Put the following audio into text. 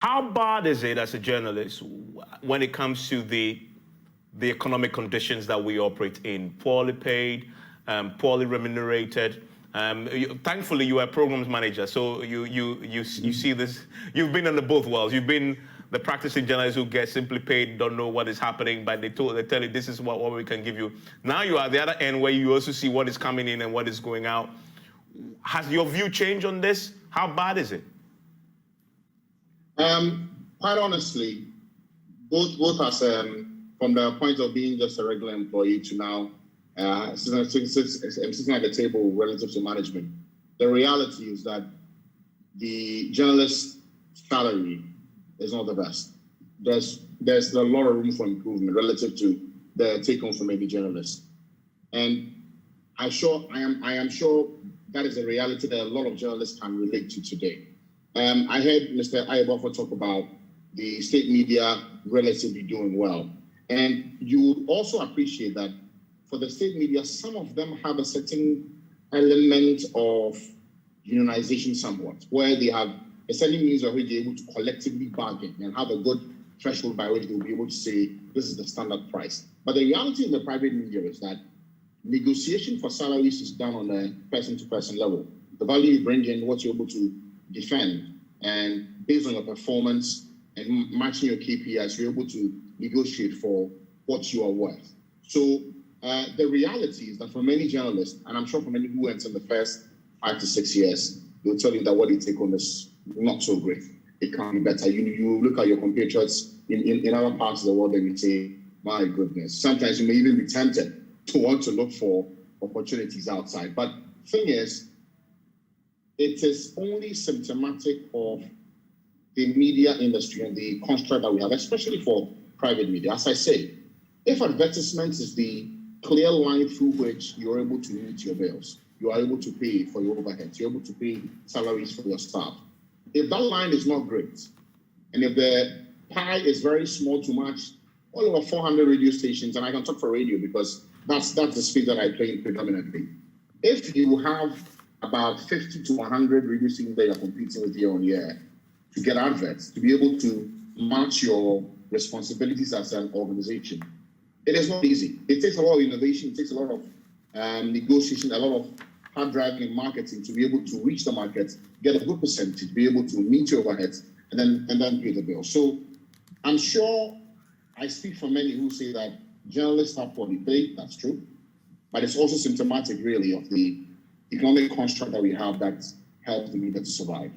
How bad is it as a journalist when it comes to the economic conditions that we operate in? Poorly paid, poorly remunerated. Thankfully, you are a programs manager, so you see this. You've been under both worlds. You've been the practicing journalist who gets simply paid, don't know what is happening, but they tell you this is what we can give you. Now you are at the other end where you also see what is coming in and what is going out. Has your view changed on this? How bad is it? Quite honestly, both as from the point of being just a regular employee to now sitting at the table relative to management. The reality is that the journalist salary is not the best. There's a lot of room for improvement relative to the take home from any journalist, and I am sure that is a reality that a lot of journalists can relate to today. I heard Mr. Abban talk about the state media relatively doing well. And you would also appreciate that for the state media, some of them have a certain element of unionization somewhat, where they have a certain means of which they're able to collectively bargain and have a good threshold by which they'll be able to say, this is the standard price. But the reality in the private media is that negotiation for salaries is done on a person-to-person level. The value you bring in, what you're able to defend, and based on your performance and matching your KPIs, you're able to negotiate for what you are worth. So the reality is that for many journalists, and I'm sure for many who enter in the first 5 to 6 years, they'll tell you that what they take home is not so great. It can be better. You look at your compatriots in other parts of the world and you say, my goodness. Sometimes you may even be tempted to want to look for opportunities outside. But the thing is, it is only symptomatic of the media industry and the construct that we have, especially for private media. As I say, if advertisements is the clear line through which you're able to meet your bills, you are able to pay for your overheads, you're able to pay salaries for your staff. If that line is not great, and if the pie is very small to match all over 400 radio stations, and I can talk for radio because that's the speed that I play in predominantly. If you have about 50 to 100 radio stations that you're competing with year on year to get adverts, to be able to match your responsibilities as an organization, it is not easy. It takes a lot of innovation, it takes a lot of negotiation, a lot of hard driving in marketing to be able to reach the market, get a good percentage, be able to meet your overheads, and then pay the bill. So I'm sure I speak for many who say that journalists are poorly paid. That's true, but it's also symptomatic, really, of the economic construct that we have that helps the media to survive.